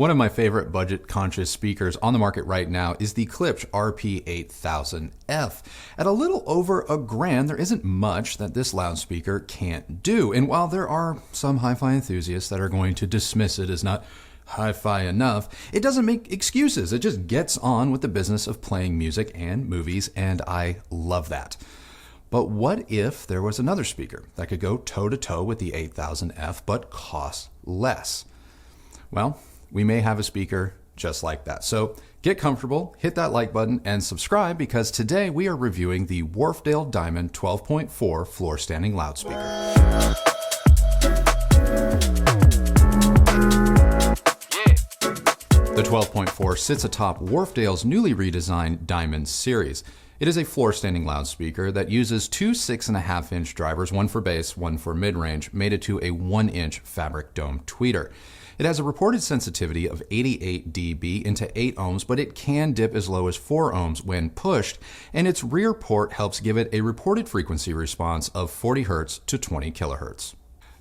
One of my favorite budget-conscious speakers on the market right now is the Klipsch RP-8000F. At a little over $1,000, there isn't much that this loudspeaker can't do. And while there are some hi-fi enthusiasts that are going to dismiss it as not hi-fi enough, it doesn't make excuses. It just gets on with the business of playing music and movies, and I love that. But what if there was another speaker that could go toe-to-toe with the 8000F but cost less? Well, we may have a speaker just like that. So get comfortable, hit that like button, and subscribe, because today we are reviewing the Wharfedale Diamond 12.4 floor standing loudspeaker. The 12.4 sits atop Wharfedale's newly redesigned Diamond series. It is a floor standing loudspeaker that uses two 6.5-inch drivers, one for bass, one for mid-range, mated to a 1-inch fabric dome tweeter. It has a reported sensitivity of 88 dB into 8 ohms, but it can dip as low as 4 ohms when pushed, and its rear port helps give it a reported frequency response of 40 Hz to 20 kHz.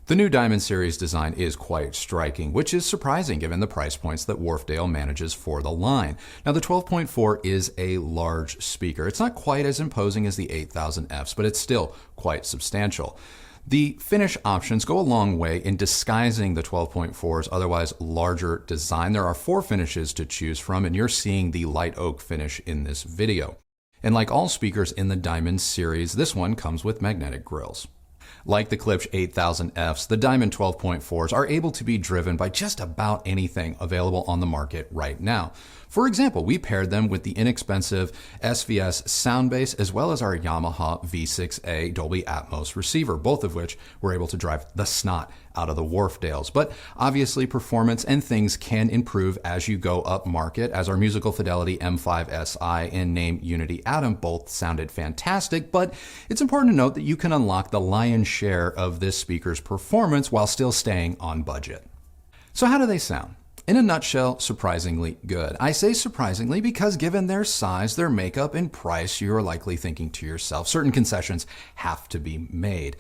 The new Diamond series design is quite striking, which is surprising given the price points that Wharfedale manages for the line. Now, the 12.4 is a large speaker. It's not quite as imposing as the 8000Fs, but it's still quite substantial. The finish options go a long way in disguising the 12.4's otherwise larger design. There are 4 finishes to choose from, and you're seeing the light oak finish in this video. And like all speakers in the Diamond series, this one comes with magnetic grills. Like the Klipsch 8000Fs, the Diamond 12.4s are able to be driven by just about anything available on the market right now. For example, we paired them with the inexpensive SVS Soundbase as well as our Yamaha V6A Dolby Atmos receiver, both of which were able to drive the snot out of the Wharfedales. But obviously performance and things can improve as you go up market, as our Musical Fidelity M5SI and Name Unity Atom both sounded fantastic, but it's important to note that you can unlock the lion's share of this speaker's performance while still staying on budget. So how do they sound? In a nutshell, surprisingly good. I say surprisingly because given their size, their makeup, and price, you're likely thinking to yourself, certain concessions have to be made.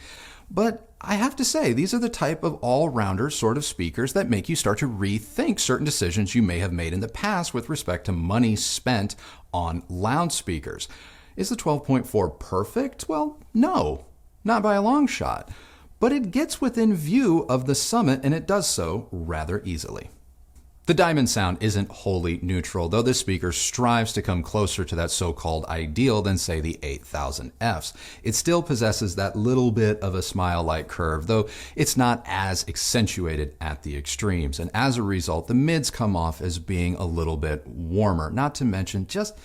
But I have to say, these are the type of all-rounder sort of speakers that make you start to rethink certain decisions you may have made in the past with respect to money spent on loudspeakers. Is the 12.4 perfect? Well, no, not by a long shot. But it gets within view of the summit, and it does so rather easily. The Diamond sound isn't wholly neutral, though this speaker strives to come closer to that so-called ideal than, say, the 8000Fs. It still possesses that little bit of a smile-like curve, though it's not as accentuated at the extremes. And as a result, the mids come off as being a little bit warmer, not to mention just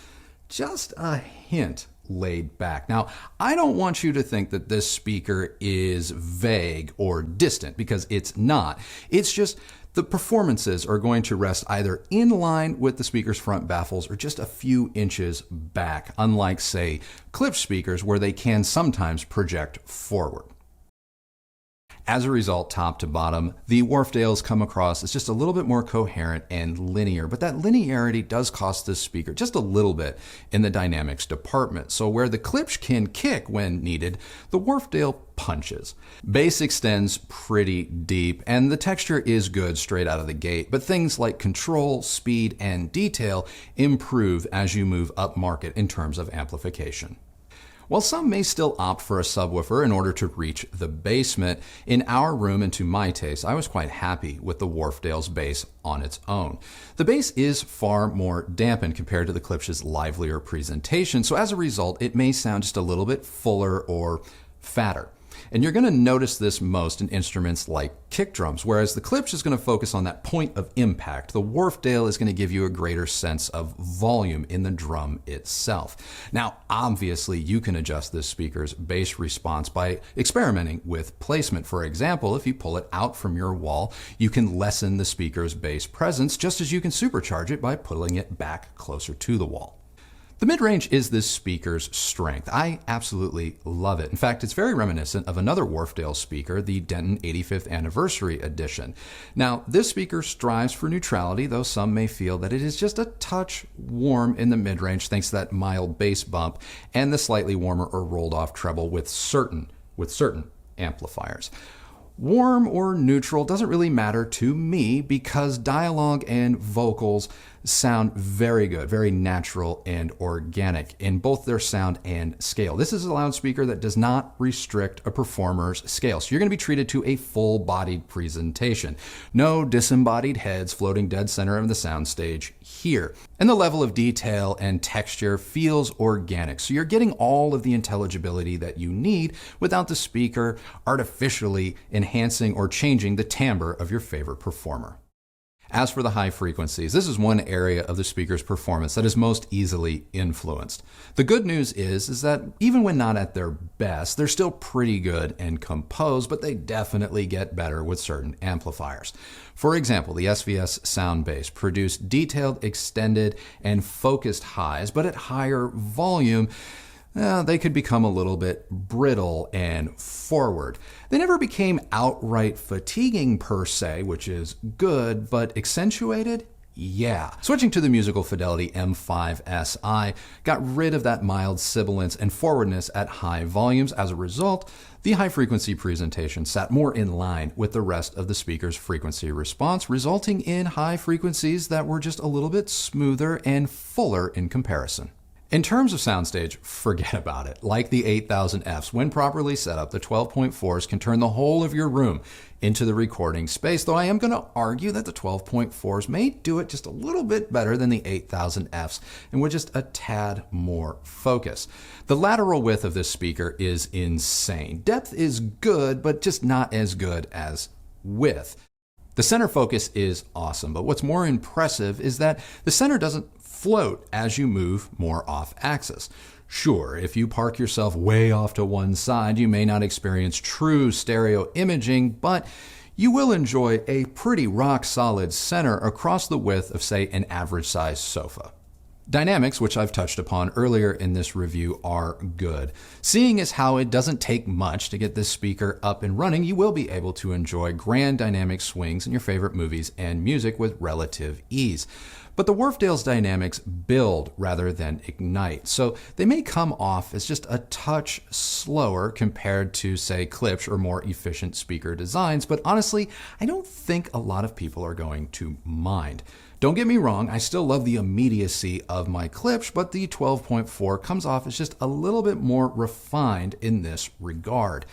a hint laid back. Now, I don't want you to think that this speaker is vague or distant, because it's not. It's just the performances are going to rest either in line with the speaker's front baffles or just a few inches back, unlike, say, Klipsch speakers where they can sometimes project forward. As a result, top to bottom, the Wharfedales come across as just a little bit more coherent and linear, but that linearity does cost this speaker just a little bit in the dynamics department. So where the Klipsch can kick when needed, the Wharfedale punches. Bass extends pretty deep, and the texture is good straight out of the gate, but things like control, speed, and detail improve as you move up market in terms of amplification. While some may still opt for a subwoofer in order to reach the basement, in our room and to my taste, I was quite happy with the Wharfedale's bass on its own. The bass is far more dampened compared to the Klipsch's livelier presentation, so as a result, it may sound just a little bit fuller or fatter. And you're going to notice this most in instruments like kick drums, whereas the Klipsch is going to focus on that point of impact. The Wharfedale is going to give you a greater sense of volume in the drum itself. Now, obviously, you can adjust this speaker's bass response by experimenting with placement. For example, if you pull it out from your wall, you can lessen the speaker's bass presence, just as you can supercharge it by pulling it back closer to the wall. The mid-range is this speaker's strength. I absolutely love it. In fact, it's very reminiscent of another Wharfedale speaker, the Denton 85th Anniversary Edition. Now, this speaker strives for neutrality, though some may feel that it is just a touch warm in the mid-range thanks to that mild bass bump and the slightly warmer or rolled-off treble with certain amplifiers. Warm or neutral doesn't really matter to me because dialogue and vocals sound very good, very natural and organic in both their sound and scale. This is a loudspeaker that does not restrict a performer's scale. So you're going to be treated to a full-bodied presentation. No disembodied heads floating dead center of the soundstage here. And the level of detail and texture feels organic. So you're getting all of the intelligibility that you need without the speaker artificially enhancing or changing the timbre of your favorite performer. As for the high frequencies, this is one area of the speaker's performance that is most easily influenced. The good news is that even when not at their best, they're still pretty good and composed, but they definitely get better with certain amplifiers. For example, the SVS Soundbase produced detailed, extended, and focused highs, but at higher volume, they could become a little bit brittle and forward. They never became outright fatiguing per se, which is good, but accentuated? Yeah. Switching to the musical fidelity M5SI got rid of that mild sibilance and forwardness at high volumes. As a result, the high frequency presentation sat more in line with the rest of the speaker's frequency response, resulting in high frequencies that were just a little bit smoother and fuller in comparison. In terms of soundstage, forget about it. Like the 8000Fs, when properly set up, the 12.4s can turn the whole of your room into the recording space, though I am going to argue that the 12.4s may do it just a little bit better than the 8000Fs and with just a tad more focus. The lateral width of this speaker is insane. Depth is good, but just not as good as width. The center focus is awesome, but what's more impressive is that the center doesn't float as you move more off axis. Sure, if you park yourself way off to one side, you may not experience true stereo imaging, but you will enjoy a pretty rock solid center across the width of, say, an average size sofa. Dynamics, which I've touched upon earlier in this review, are good. Seeing as how it doesn't take much to get this speaker up and running, you will be able to enjoy grand dynamic swings in your favorite movies and music with relative ease. But the Wharfedale's dynamics build rather than ignite, so they may come off as just a touch slower compared to, say, Klipsch or more efficient speaker designs, but honestly, I don't think a lot of people are going to mind. Don't get me wrong, I still love the immediacy of my Klipsch, but the 12.4 comes off as just a little bit more refined in this regard.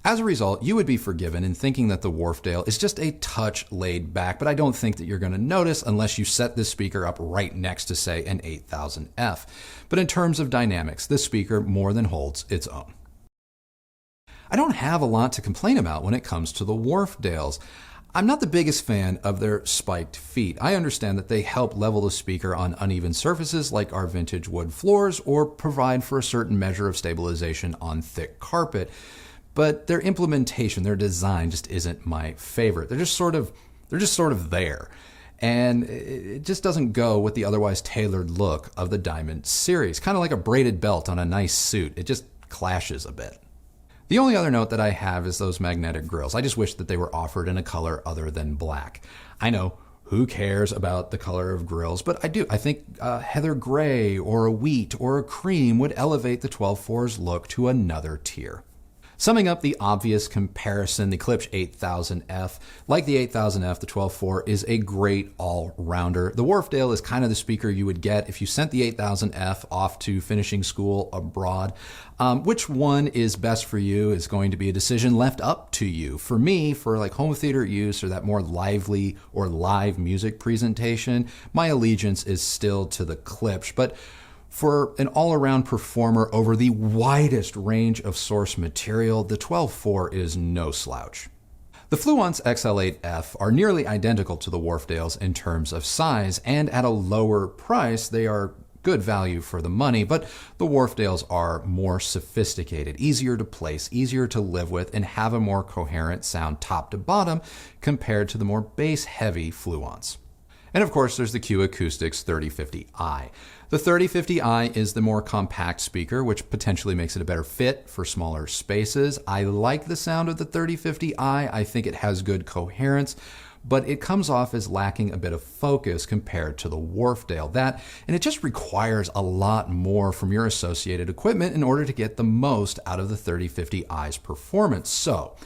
As a result, you would be forgiven in thinking that the Wharfedale is just a touch laid back, but I don't think that you're going to notice unless you set this speaker up right next to, say, an 8000F. But in terms of dynamics, this speaker more than holds its own. I don't have a lot to complain about when it comes to the Wharfedales. I'm not the biggest fan of their spiked feet. I understand that they help level the speaker on uneven surfaces like our vintage wood floors or provide for a certain measure of stabilization on thick carpet. But their implementation, their design just isn't my favorite. They're just sort of there. And it just doesn't go with the otherwise tailored look of the Diamond series. Kind of like a braided belt on a nice suit. It just clashes a bit. The only other note that I have is those magnetic grills. I just wish that they were offered in a color other than black. I know, who cares about the color of grills, but I do. I think heather gray or a wheat or a cream would elevate the 12.4's look to another tier. Summing up the obvious comparison, the Klipsch 8000F, like the 8000F, the 12.4 is a great all-rounder. The Wharfedale is kind of the speaker you would get if you sent the 8000F off to finishing school abroad. Which one is best for you is going to be a decision left up to you. For me, for like home theater use or that more lively or live music presentation, my allegiance is still to the Klipsch. But for an all-around performer over the widest range of source material, the 12.4 is no slouch. The Fluence XL8F are nearly identical to the Wharfedales in terms of size, and at a lower price, they are good value for the money, but the Wharfedales are more sophisticated, easier to place, easier to live with, and have a more coherent sound top to bottom compared to the more bass-heavy Fluence. And of course, there's the Q Acoustics 3050i. The 3050i is the more compact speaker, which potentially makes it a better fit for smaller spaces. I like the sound of the 3050i. I think it has good coherence, but it comes off as lacking a bit of focus compared to the Wharfedale. And it just requires a lot more from your associated equipment in order to get the most out of the 3050i's performance. So,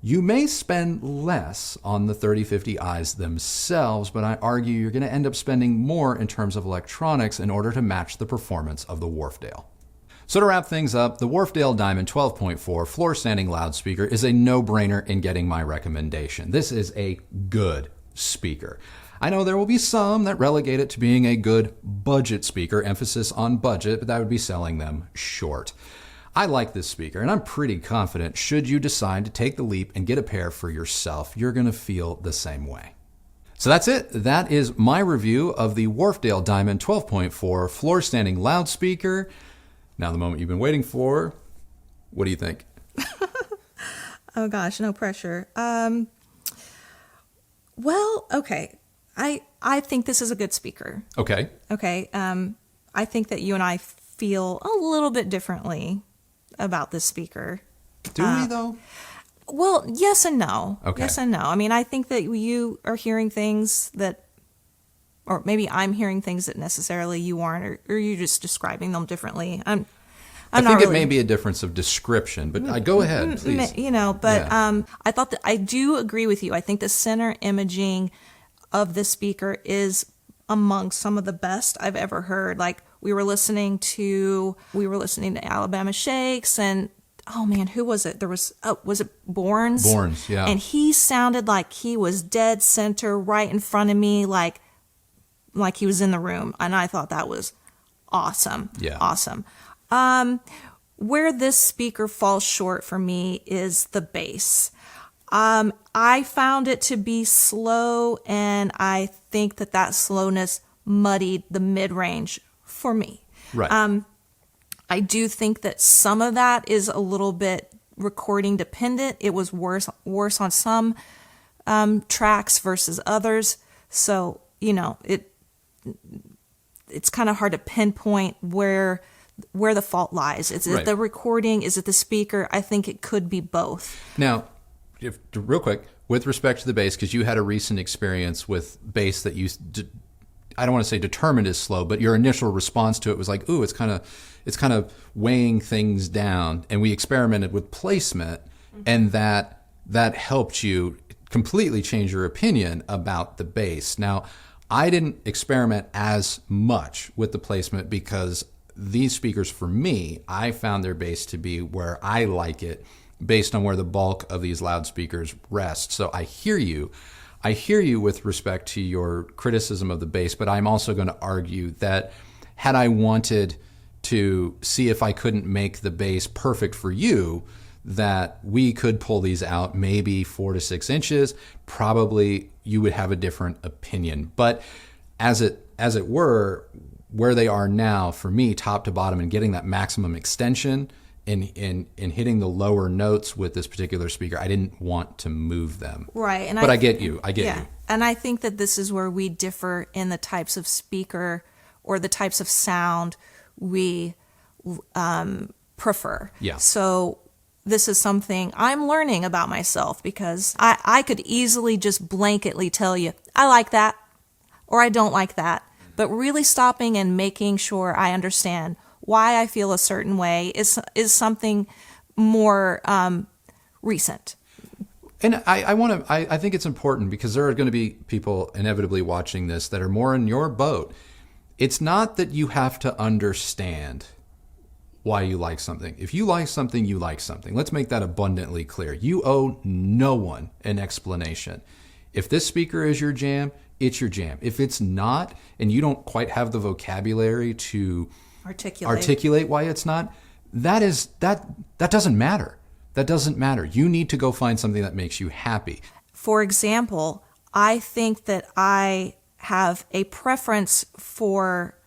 You may spend less on the 3050Is themselves, but I argue you're going to end up spending more in terms of electronics in order to match the performance of the Wharfedale. So to wrap things up, the Wharfedale Diamond 12.4 floor standing loudspeaker is a no-brainer in getting my recommendation. This is a good speaker. I know there will be some that relegate it to being a good budget speaker, emphasis on budget, but that would be selling them short. I like this speaker, and I'm pretty confident should you decide to take the leap and get a pair for yourself, you're going to feel the same way. So that's it. That is my review of the Wharfedale Diamond 12.4 floor standing loudspeaker. Now the moment you've been waiting for. What do you think? Oh gosh, no pressure. Well, okay. I think this is a good speaker. Okay. Okay. I think that you and I feel a little bit differently about this speaker. Do we though? Well, yes and no. Okay. Yes and no. I mean, I think that you are hearing things that, or maybe I'm hearing things that necessarily you aren't, or you're just describing them differently. I think it may be a difference of description, but go ahead, please. You know, but I thought that I do agree with you. I think the center imaging of the speaker is among some of the best I've ever heard. Like we were listening to Alabama Shakes, and oh man, who was it? Was it Bournes? Bournes, yeah. And he sounded like he was dead center right in front of me, like he was in the room. And I thought that was awesome. Yeah. Awesome. Where this speaker falls short for me is the bass. I found it to be slow, and I think that slowness muddied the mid-range for me. Right. I do think that some of that is a little bit recording dependent. It was worse on some tracks versus others. So, you know, it's kind of hard to pinpoint where the fault lies. Is it the recording? Is it the speaker? I think it could be both. Now, real quick, with respect to the bass, because you had a recent experience with bass that you, I don't want to say determined is slow, but your initial response to it was like, ooh, it's kind of weighing things down. And we experimented with placement, and that helped you completely change your opinion about the bass. Now, I didn't experiment as much with the placement because these speakers, for me, I found their bass to be where I like it based on where the bulk of these loudspeakers rest. So I hear you. I hear you with respect to your criticism of the bass, but I'm also going to argue that had I wanted to see if I couldn't make the bass perfect for you, that we could pull these out maybe 4 to 6 inches, probably you would have a different opinion. But as it were, where they are now, for me, top to bottom, and getting that maximum extension in hitting the lower notes with this particular speaker, I didn't want to move them. Right. But I get you. I get you. And I think that this is where we differ in the types of speaker or the types of sound we prefer. Yeah. So this is something I'm learning about myself, because I could easily just blanketly tell you, I like that or I don't like that. But really stopping and making sure I understand why I feel a certain way is something more recent. And I think it's important, because there are going to be people inevitably watching this that are more in your boat. It's not that you have to understand why you like something. If you like something, you like something. Let's make that abundantly clear. You owe no one an explanation. If this speaker is your jam, it's your jam. If it's not, and you don't quite have the vocabulary to articulate why it's not, that doesn't matter. That doesn't matter. You need to go find something that makes you happy. For example, I think that I have a preference for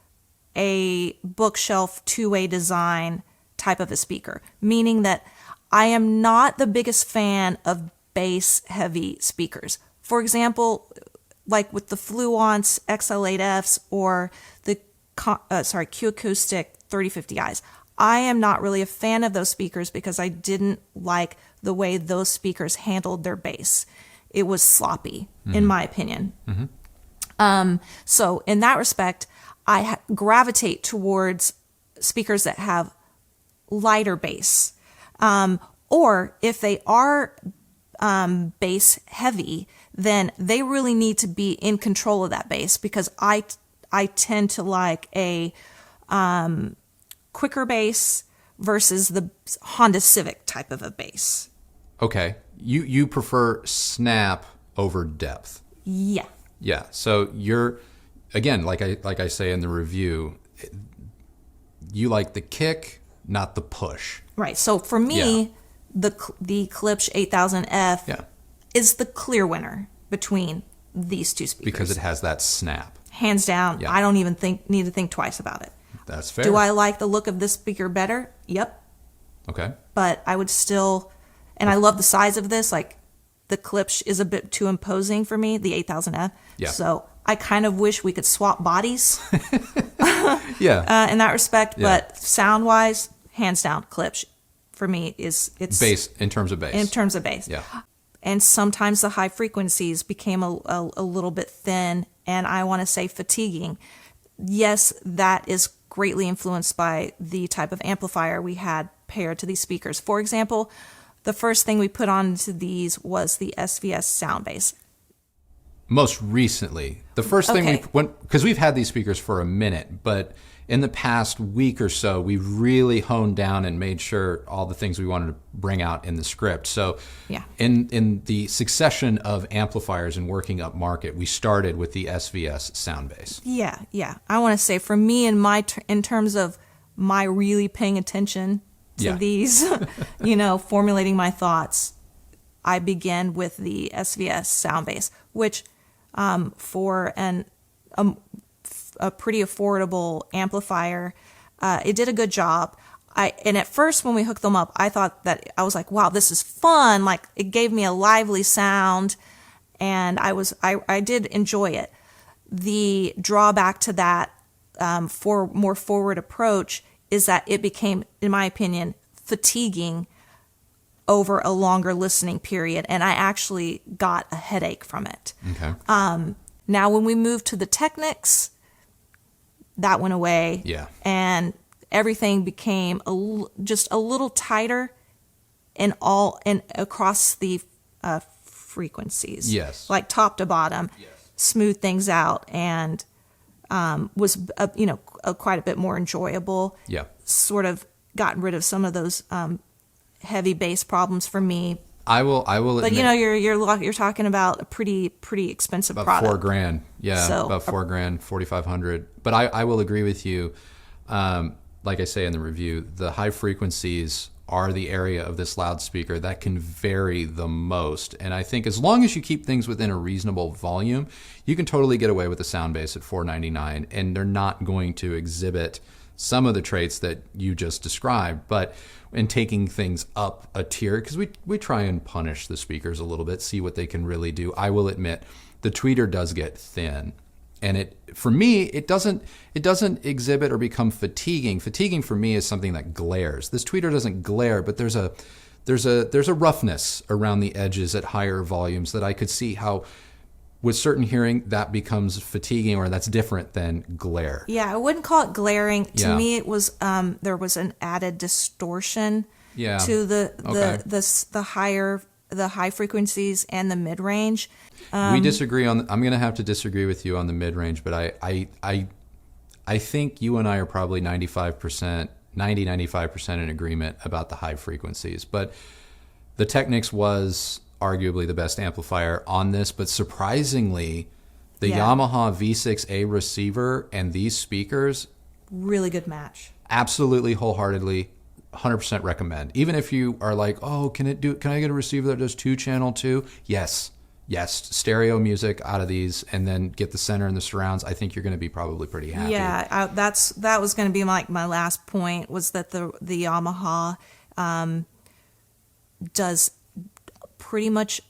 a bookshelf two-way design type of a speaker, meaning that I am not the biggest fan of bass-heavy speakers. For example, like with the Fluence XL8Fs or the Q-Acoustic 3050Is. I am not really a fan of those speakers because I didn't like the way those speakers handled their bass. It was sloppy, in my opinion. So in that respect, I gravitate towards speakers that have lighter bass. Or if they are bass heavy, then they really need to be in control of that bass, because I tend to like a quicker bass versus the Honda Civic type of a bass. Okay. You prefer snap over depth. Yeah. Yeah. So you're, again, like I say in the review, you like the kick, not the push. Right. So for me, the Klipsch 8000F is the clear winner between these two speakers. Because it has that snap. Hands down. Yeah. I don't even need to think twice about it. That's fair. Do I like the look of this speaker better? Yep. Okay. But I would still, and I love the size of this. Like, the Klipsch is a bit too imposing for me, the 8000F. Yeah. So I kind of wish we could swap bodies Yeah. in that respect. Yeah. But sound-wise, hands down, Klipsch for me it's Bass, in terms of bass. in terms of bass. Yeah. And sometimes the high frequencies became a little bit thin, and I want to say fatiguing. Yes, that is greatly influenced by the type of amplifier we had paired to these speakers. For example, the first thing we put onto these was the SVS sound bass. Most recently, the first thing Okay. because we've had these speakers for a minute, but in the past week or so, we've really honed down and made sure all the things we wanted to bring out in the script. So Yeah. in the succession of amplifiers and working up market, we started with the SVS sound bass. Yeah. I want to say for me, in terms of my really paying attention to Yeah. these, formulating my thoughts, I began with the SVS sound bass, which for a pretty affordable amplifier, it did a good job. And at first when we hooked them up, I was like, wow, this is fun. Like, it gave me a lively sound, and I did enjoy it. The drawback to that, for more forward approach, is that it became, in my opinion, fatiguing over a longer listening period, and I actually got a headache from it. Okay. Now, when we moved to the Technics, that went away. Yeah. And everything became just a little tighter in across the frequencies. Yes. Like top to bottom. Yes. Smooth things out, and was quite a bit more enjoyable. Yeah. Sort of gotten rid of some of those heavy bass problems for me. I will But admit, you're talking about a pretty expensive about product. $4,000. Yeah, So, about $4,000, 4,500. But I will agree with you. Like I say in the review, the high frequencies are the area of this loudspeaker that can vary the most. And I think as long as you keep things within a reasonable volume, you can totally get away with the sound bass at $499, and they're not going to exhibit some of the traits that you just described. But in taking things up a tier, because we try and punish the speakers a little bit, see what they can really do. I will admit, the tweeter does get thin. And for me, it doesn't exhibit or become fatiguing. Fatiguing for me is something that glares. This tweeter doesn't glare, but there's a roughness around the edges at higher volumes that I could see how, with certain hearing, that becomes fatiguing, or that's different than glare. Yeah, I wouldn't call it glaring. To Yeah. me, it was there was an added distortion Yeah. to the Okay. the high frequencies and the mid range. We disagree on. I'm going to have to disagree with you on the mid range, but I think you and I are probably 95% in agreement about the high frequencies. But the Technics was arguably the best amplifier on this, but surprisingly, the Yeah. Yamaha V6A receiver and these speakers, Really good match. absolutely wholeheartedly 100% recommend. Even if you are like, oh, can I get a receiver that does 2-channel too? Yes, stereo music out of these, and then get the center and the surrounds. I think you're going to be probably pretty happy. Yeah, that was going to be my last point, was that the Yamaha does pretty much,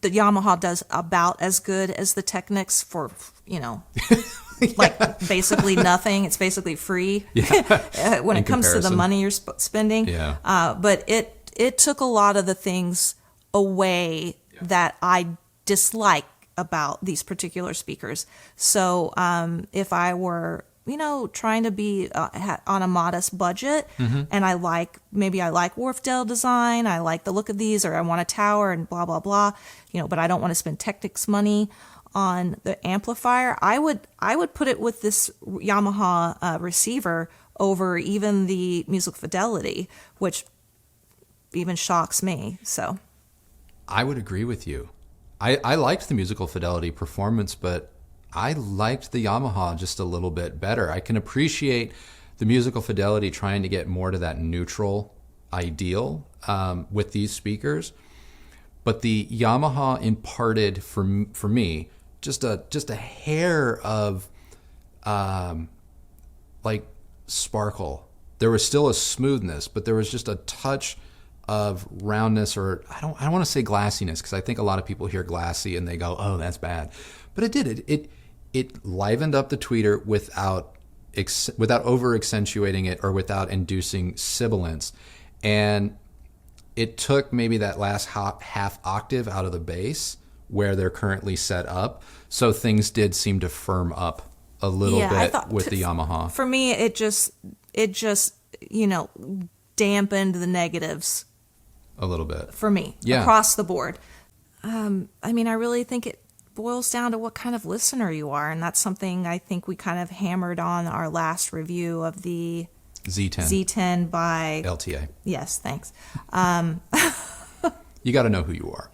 the Yamaha does about as good as the Technics for, like basically nothing. It's basically free when it comes to the comparison. money you're spending. Yeah. But it took a lot of the things away that I dislike about these particular speakers. So if I were, trying to be on a modest budget, and maybe I like Wharfedale design, I like the look of these, or I want a tower and blah, blah, blah, but I don't want to spend Technics money on the amplifier, I would put it with this Yamaha receiver over even the musical fidelity, which even shocks me. So I would agree with you. I liked the musical fidelity performance, but I liked the Yamaha just a little bit better. I can appreciate the musical fidelity trying to get more to that neutral ideal with these speakers, but the Yamaha imparted for me just a hair of like sparkle. There was still a smoothness, but there was just a touch of roundness, or I don't want to say glassiness, because I think a lot of people hear glassy and they go, oh, that's bad. But it did. It livened up the tweeter without over accentuating it or without inducing sibilance. And it took maybe that last half octave out of the bass where they're currently set up. So things did seem to firm up a little bit with the Yamaha. For me, it just dampened the negatives a little bit for me across the board. I really think it boils down to what kind of listener you are, and that's something I think we kind of hammered on our last review of the Z10 by LTA. Yes, thanks. You got to know who you are.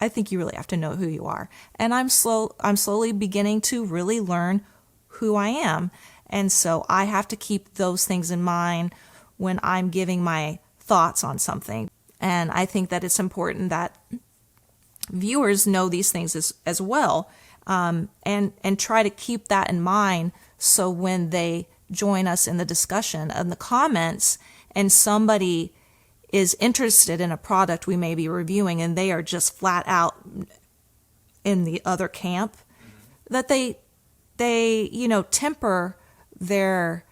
I think you really have to know who you are, and I'm slowly beginning to really learn who I am, and so I have to keep those things in mind when I'm giving my thoughts on something. And I think that it's important that viewers know these things as well, and try to keep that in mind, so when they join us in the discussion and the comments, and somebody is interested in a product we may be reviewing and they are just flat out in the other camp, that they temper their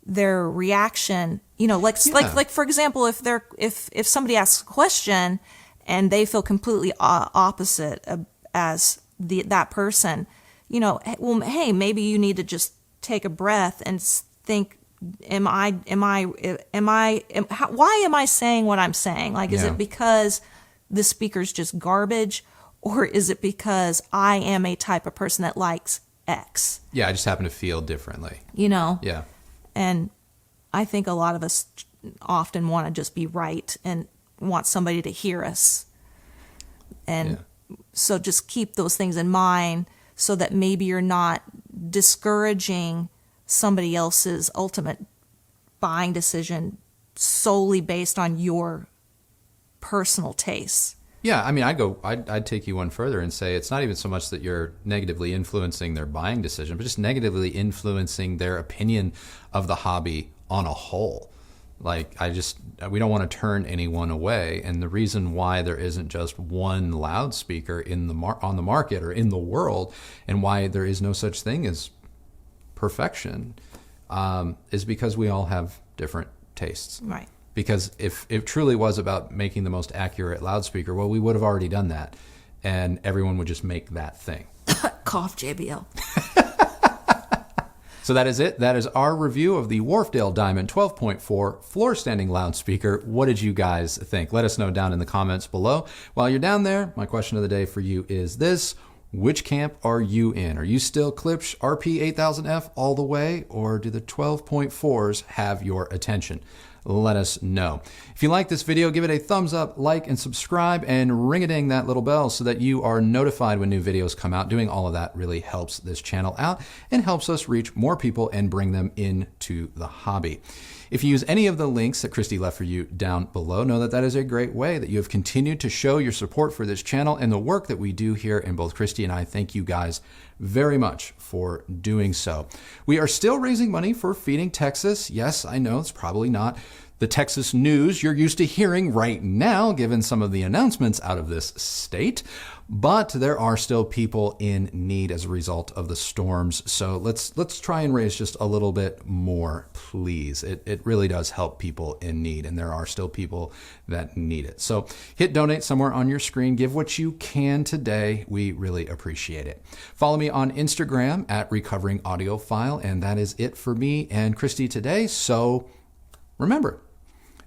reaction, like for example, if somebody asks a question and they feel completely opposite as that person, well, hey, maybe you need to just take a breath and think, why am I saying what I'm saying? Like, is it because the speaker's just garbage, or is it because I am a type of person that likes X? Yeah, I just happen to feel differently. Yeah. And I think a lot of us often want to just be right and want somebody to hear us. And so just keep those things in mind, so that maybe you're not discouraging somebody else's ultimate buying decision solely based on your personal tastes. Yeah, I'd take you one further and say it's not even so much that you're negatively influencing their buying decision, but just negatively influencing their opinion of the hobby on a whole. Like, we don't want to turn anyone away, and the reason why there isn't just one loudspeaker on the market or in the world, and why there is no such thing as perfection, is because we all have different tastes. Right. Because if it truly was about making the most accurate loudspeaker, well, we would have already done that, and everyone would just make that thing. Cough, JBL. So that is it. That is our review of the Wharfedale Diamond 12.4 floor standing loudspeaker. What did you guys think? Let us know down in the comments below. While you're down there, my question of the day for you is this: which camp are you in? Are you still Klipsch RP-8000F all the way, or do the 12.4s have your attention? Let us know. If you like this video, give it a thumbs up, like, and subscribe, and ring-a-ding that little bell so that you are notified when new videos come out. Doing all of that really helps this channel out and helps us reach more people and bring them into the hobby. If you use any of the links that Christy left for you down below, know that that is a great way that you have continued to show your support for this channel and the work that we do here, and both Christy and I thank you guys very much for doing so. We are still raising money for Feeding Texas. Yes, I know it's probably not the Texas news you're used to hearing right now, given some of the announcements out of this state. But there are still people in need as a result of the storms. So let's try and raise just a little bit more, please. It really does help people in need, and there are still people that need it. So hit donate somewhere on your screen. Give what you can today. We really appreciate it. Follow me on Instagram at Recovering Audiophile, and that is it for me and Christy today. So remember,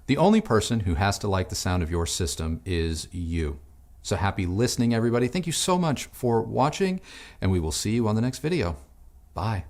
the only person who has to like the sound of your system is you. So happy listening, everybody. Thank you so much for watching, and we will see you on the next video. Bye.